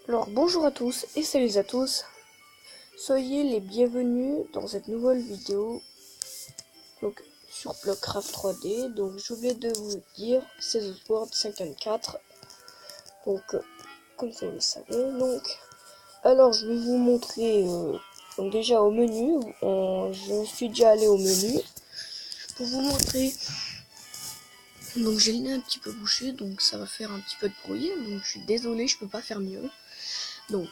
Alors bonjour à tous et salut à tous, soyez les bienvenus dans cette nouvelle vidéo donc sur Blockcraft 3D. Donc j'ai oublié de vous dire, c'est The Sword 54, donc comme ça vous le savez. Donc alors je vais vous montrer donc déjà au menu, je suis déjà allé au menu pour vous montrer. Donc j'ai le nez un petit peu bouché, donc ça va faire un petit peu de bruit, donc je suis désolé, je peux pas faire mieux. Donc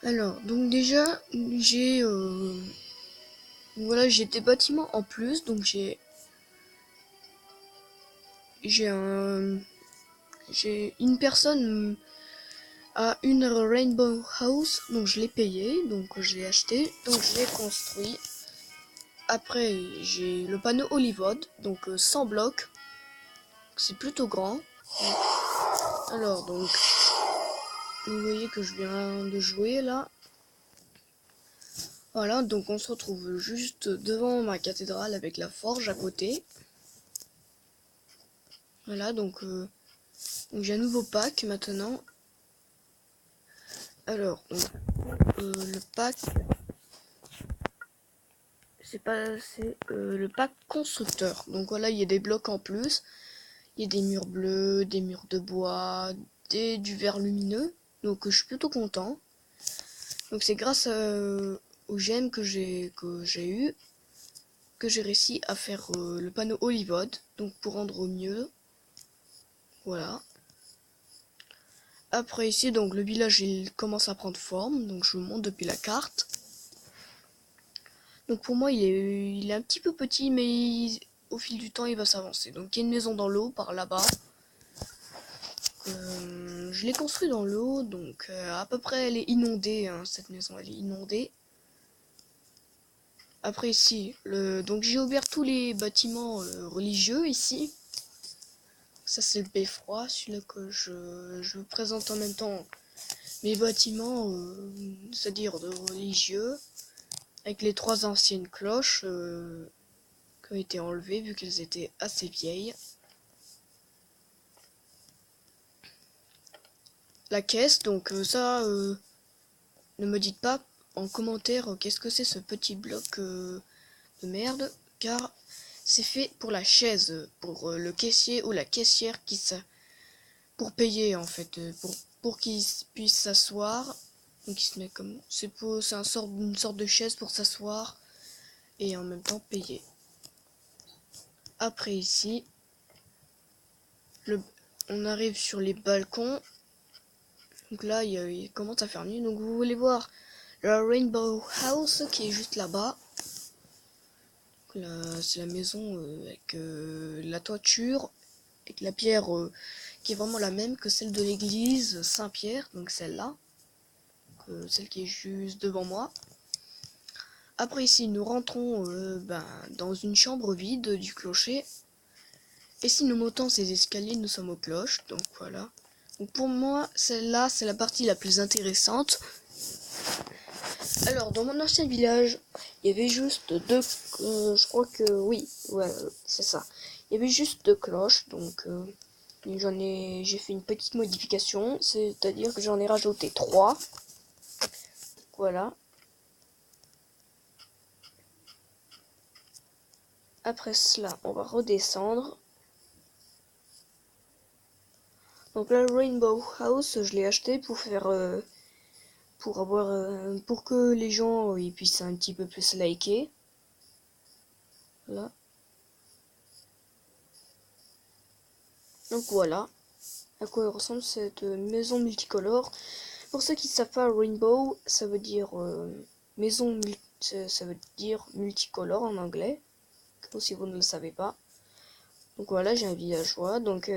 alors, donc déjà, voilà, j'ai des bâtiments en plus, donc j'ai un, j'ai une personne à une Rainbow House, donc je l'ai payé, donc je l'ai acheté, donc je l'ai construit. Après, j'ai le panneau Hollywood, donc 100 blocs, c'est plutôt grand. Alors, donc, vous voyez que je viens de jouer là. Voilà, donc on se retrouve juste devant ma cathédrale avec la forge à côté. Voilà, donc j'ai un nouveau pack maintenant. Alors, donc, le pack, c'est le pack constructeur. Donc voilà, il y a des blocs en plus. Il y a des murs bleus, des murs de bois, du verre lumineux. Donc je suis plutôt content. Donc c'est grâce aux gemmes que j'ai eu que j'ai réussi à faire le panneau Hollywood. Donc pour rendre au mieux. Voilà. Après ici, donc le village il commence à prendre forme. Donc je vous montre depuis la carte. Donc pour moi il est un petit peu petit, mais au fil du temps il va s'avancer. Donc il y a une maison dans l'eau par là-bas. Je l'ai construit dans l'eau, donc à peu près elle est inondée, hein, cette maison elle est inondée. Après ici, donc j'ai ouvert tous les bâtiments religieux ici. Ça c'est le beffroi, celui-là que je vous présente en même temps mes bâtiments, c'est-à-dire de religieux, avec les 3 anciennes cloches qui ont été enlevées vu qu'elles étaient assez vieilles. La caisse, donc ça, ne me dites pas en commentaire qu'est-ce que c'est ce petit bloc de merde, car c'est fait pour la chaise, pour le caissier ou la caissière pour payer en fait, pour qu'il puisse s'asseoir. Donc il se met comme c'est une sorte de chaise pour s'asseoir et en même temps payer. Après ici, on arrive sur les balcons. Donc là, il commence à faire nuit. Donc vous voulez voir la Rainbow House qui est juste là-bas. C'est la maison avec la toiture, avec la pierre qui est vraiment la même que celle de l'église Saint-Pierre, donc celle-là, celle qui est juste devant moi. Après ici, nous rentrons dans une chambre vide du clocher. Et si nous montons ces escaliers, nous sommes aux cloches, donc voilà. Donc pour moi, celle-là, c'est la partie la plus intéressante. Alors, dans mon ancien village, il y avait juste deux... je crois que... Oui, ouais, c'est ça. Il y avait juste 2 cloches, donc... j'ai fait une petite modification, c'est-à-dire que j'en ai rajouté 3. Voilà. Après cela, on va redescendre. Donc là, le Rainbow House, je l'ai acheté pour faire... pour que les gens ils puissent un petit peu plus liker. Voilà. Donc voilà à quoi ressemble cette maison multicolore. Pour ceux qui ne savent pas, Rainbow, ça veut dire ça veut dire multicolore en anglais, si vous ne le savez pas. Donc voilà, j'ai un villageois, donc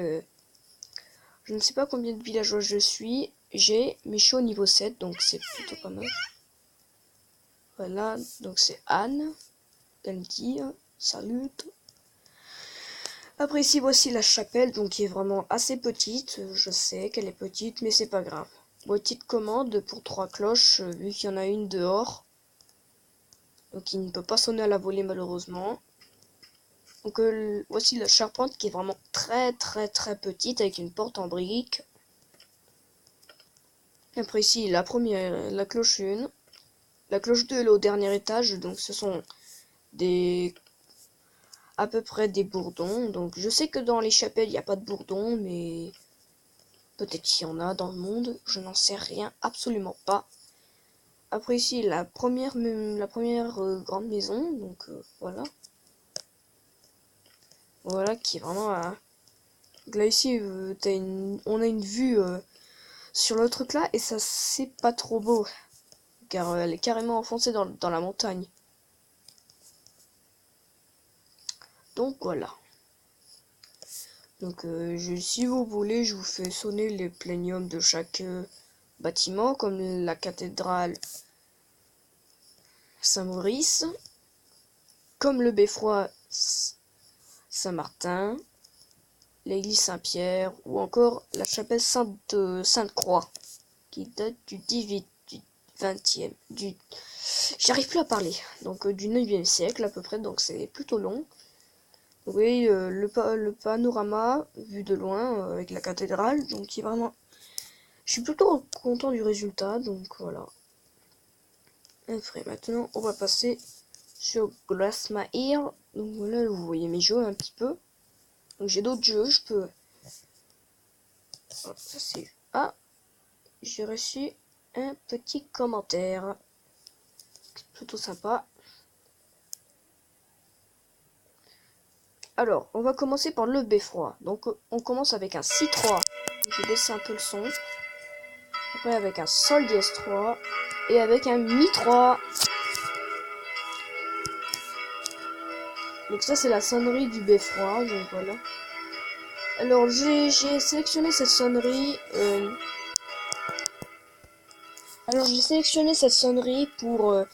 je ne sais pas combien de villageois je suis, mais je suis au niveau 7, donc c'est plutôt pas mal. Voilà, donc c'est Anne, elle dit, salut. Après ici, voici la chapelle, donc qui est vraiment assez petite, je sais qu'elle est petite, mais c'est pas grave. Petite commande pour 3 cloches, vu qu'il y en a une dehors. Donc il ne peut pas sonner à la volée malheureusement. Donc voici la charpente qui est vraiment très petite avec une porte en briques. Après ici, la première, la cloche 1. La cloche 2 elle est au dernier étage, donc ce sont des à peu près des bourdons. Donc je sais que dans les chapelles, il n'y a pas de bourdons, mais peut-être qu'il y en a dans le monde, je n'en sais rien, absolument pas. Après ici, la première grande maison, donc voilà. Voilà, qui est vraiment à... Là ici, on a une vue sur le truc là, et ça c'est pas trop beau, car elle est carrément enfoncée dans la montagne. Donc voilà. Donc si vous voulez, je vous fais sonner les pléniums de chaque bâtiment, comme la cathédrale Saint-Maurice, comme le beffroi Saint-Martin, l'église Saint-Pierre, ou encore la chapelle Sainte-Croix, qui date du 20e, J'arrive plus à parler, donc du 9e siècle à peu près, donc c'est plutôt long. Vous voyez le panorama vu de loin avec la cathédrale, donc qui est vraiment... Je suis plutôt content du résultat, donc voilà. Après, maintenant, on va passer sur Glassmair. Donc voilà, vous voyez mes jeux un petit peu. Donc j'ai d'autres jeux, je peux... Oh, ça c'est... Ah, j'ai reçu un petit commentaire. C'est plutôt sympa. Alors, on va commencer par le beffroi. Donc on commence avec un Si3. Je baisse un peu le son. Après avec un Sol dièse 3. Et avec un Mi 3. Donc ça c'est la sonnerie du beffroi. Donc voilà. Alors j'ai sélectionné cette sonnerie. Pour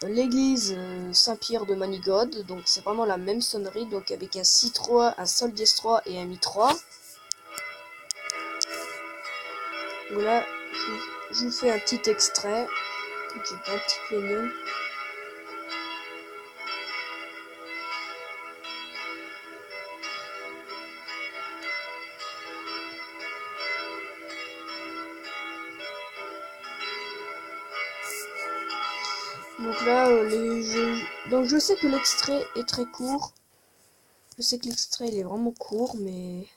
l'église Saint-Pierre de Manigode. Donc c'est vraiment la même sonnerie. Donc avec un Si3, un Sol dièse 3 et un Mi 3. Voilà, je vous fais un petit extrait. J'ai un petit plénium. Donc là, donc je sais que l'extrait est très court. Je sais que l'extrait il est vraiment court, mais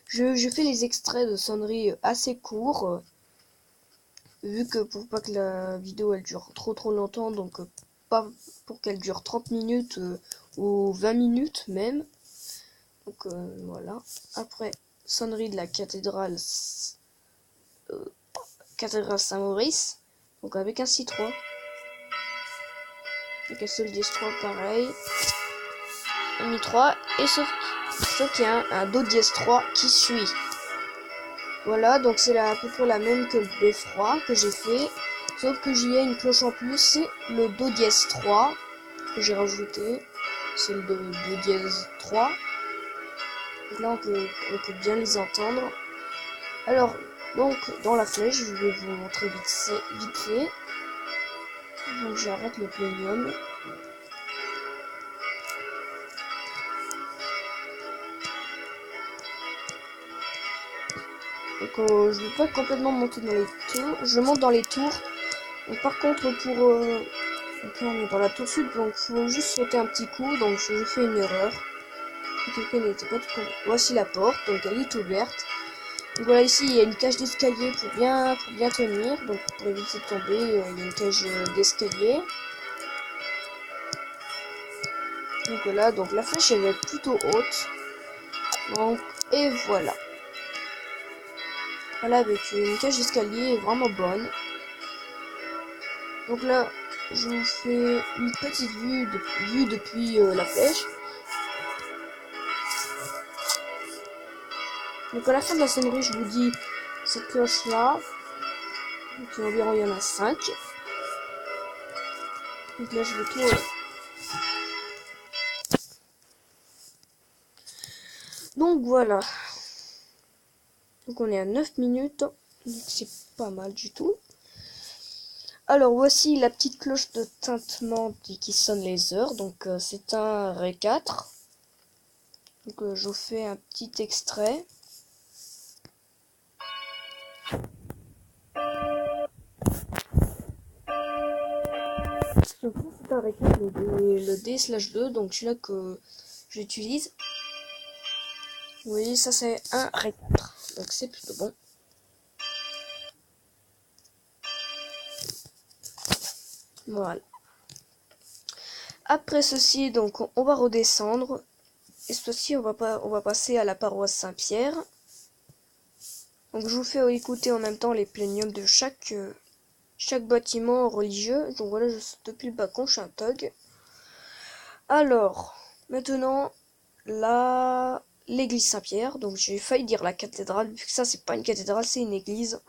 je fais les extraits de sonneries assez courts, vu que pour pas que la vidéo elle dure trop longtemps, donc pas pour qu'elle dure 30 minutes ou 20 minutes même. Donc voilà. Après, sonnerie de la cathédrale Saint-Maurice, donc avec un Si3. Avec un Sol dièse 3 pareil. Un Mi 3 et sauf qu'il y a un Do dièse 3 qui suit. Voilà, donc c'est à peu près la même que le beffroi que j'ai fait, sauf que j'y ai une cloche en plus, c'est le Do dièse 3 que j'ai rajouté, c'est le Do dièse 3. Donc là on peut bien les entendre. Alors donc dans la flèche, je vais vous montrer vite fait. Donc j'arrête le plénium. Donc je ne vais pas complètement monter dans les tours. Je monte dans les tours. Donc, par contre pour... donc là on est dans la tour sud. Donc il faut juste sauter un petit coup. Donc je fais une erreur. Quelqu'un n'était pas tout... Voici la porte. Donc elle est ouverte. Donc voilà, ici il y a une cage d'escalier pour bien tenir. Donc pour éviter de tomber, il y a une cage d'escalier. Donc voilà, donc la flèche elle va être plutôt haute. Donc et voilà. Voilà, avec une cage d'escalier vraiment bonne. Donc là, je vous fais une petite vue depuis la flèche. Donc à la fin de la sonnerie, je vous dis cette cloche là. Donc environ il y en a 5. Donc là, je vais tout... Donc voilà. Donc on est à 9 minutes. Donc c'est pas mal du tout. Alors voici la petite cloche de tintement qui sonne les heures. Donc c'est un Ré 4. Donc je vous fais un petit extrait. un récap, le D/2, donc celui-là que j'utilise. Vous voyez, ça c'est un R4, donc c'est plutôt bon. Voilà. Après ceci, donc on va redescendre. Et cette fois-ci, on va passer à la paroisse Saint-Pierre. Donc je vous fais écouter en même temps les pléniums de chaque bâtiment religieux. Donc voilà, je saute depuis le balcon, je suis un thug. Alors, maintenant, l'église Saint-Pierre. Donc j'ai failli dire la cathédrale, vu que ça c'est pas une cathédrale, c'est une église.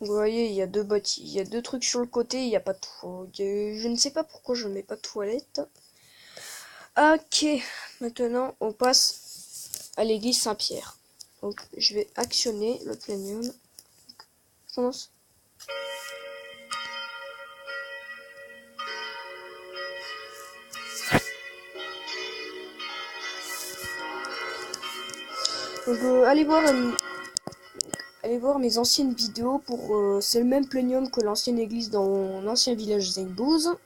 Vous voyez, il y a deux trucs sur le côté, il n'y a pas de je ne sais pas pourquoi je ne mets pas de toilette. Ok, maintenant on passe à l'église Saint-Pierre. Donc je vais actionner le plénium. Je commence. Donc allez voir mes anciennes vidéos pour c'est le même plénium que l'ancienne église dans mon ancien village Zenbouz.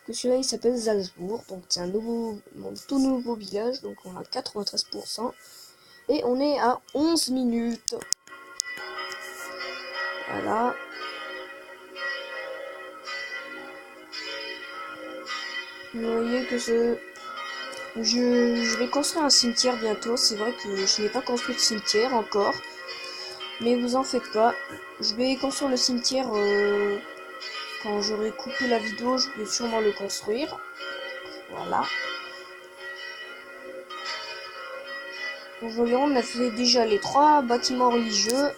Que celui-là il s'appelle Salzbourg, donc c'est mon tout nouveau village, donc on a 93%. Et on est à 11 minutes. Voilà. Vous voyez que je vais construire un cimetière bientôt. C'est vrai que je n'ai pas construit de cimetière encore. Mais vous en faites pas. Je vais construire le cimetière quand j'aurai coupé la vidéo. Je vais sûrement le construire. Voilà. Donc voyons, on a fait déjà les 3 bâtiments religieux.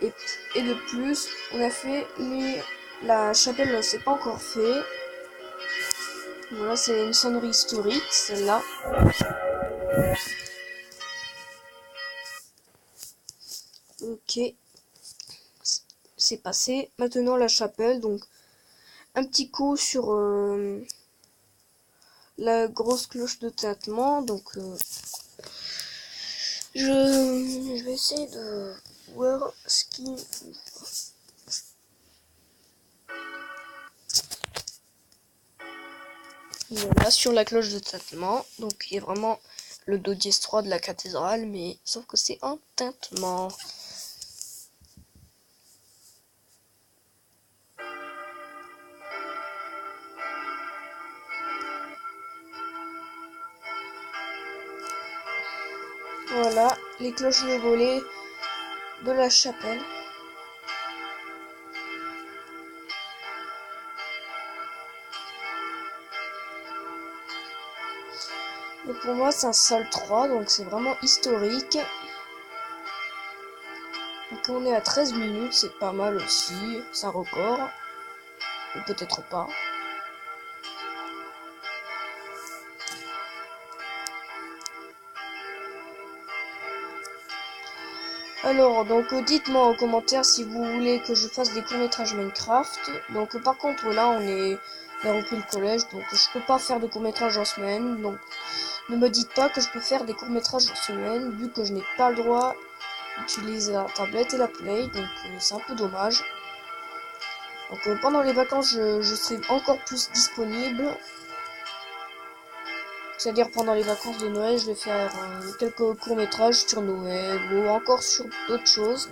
Et de plus, on a fait la chapelle, c'est pas encore fait. Voilà, c'est une sonnerie historique, celle-là. Ok. C'est passé. Maintenant la chapelle, donc un petit coup sur la grosse cloche de tintement. Donc je vais essayer de voir ce qui... Voilà, sur la cloche de tintement. Donc il y a vraiment le do dièse 3 de la cathédrale, mais sauf que c'est un tintement. Voilà, les cloches de volet de la chapelle. Et pour moi, c'est un sol 3, donc c'est vraiment historique. Donc on est à 13 minutes, c'est pas mal aussi, c'est un record. Ou peut-être pas. Alors, donc dites-moi en commentaire si vous voulez que je fasse des courts-métrages Minecraft. Donc par contre là on a repris le collège, donc je peux pas faire de courts-métrages en semaine. Donc ne me dites pas que je peux faire des courts-métrages en semaine, vu que je n'ai pas le droit d'utiliser la tablette et la play, donc c'est un peu dommage. Donc pendant les vacances je serai encore plus disponible. C'est-à-dire pendant les vacances de Noël, je vais faire quelques courts-métrages sur Noël ou encore sur d'autres choses.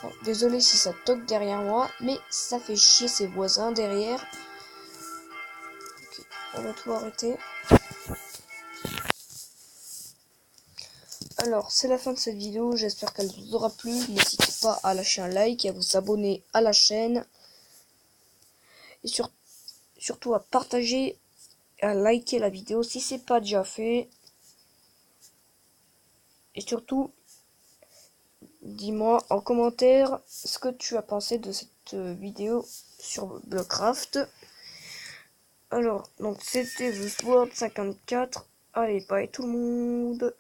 Bon, désolé si ça toque derrière moi, mais ça fait chier ses voisins derrière. Okay, on va tout arrêter. Alors, c'est la fin de cette vidéo, j'espère qu'elle vous aura plu. N'hésitez pas à lâcher un like et à vous abonner à la chaîne. Et surtout à partager et à liker la vidéo si c'est pas déjà fait. Et surtout, dis-moi en commentaire ce que tu as pensé de cette vidéo sur Blockcraft. Alors, donc c'était The Sword 54. Allez, bye tout le monde.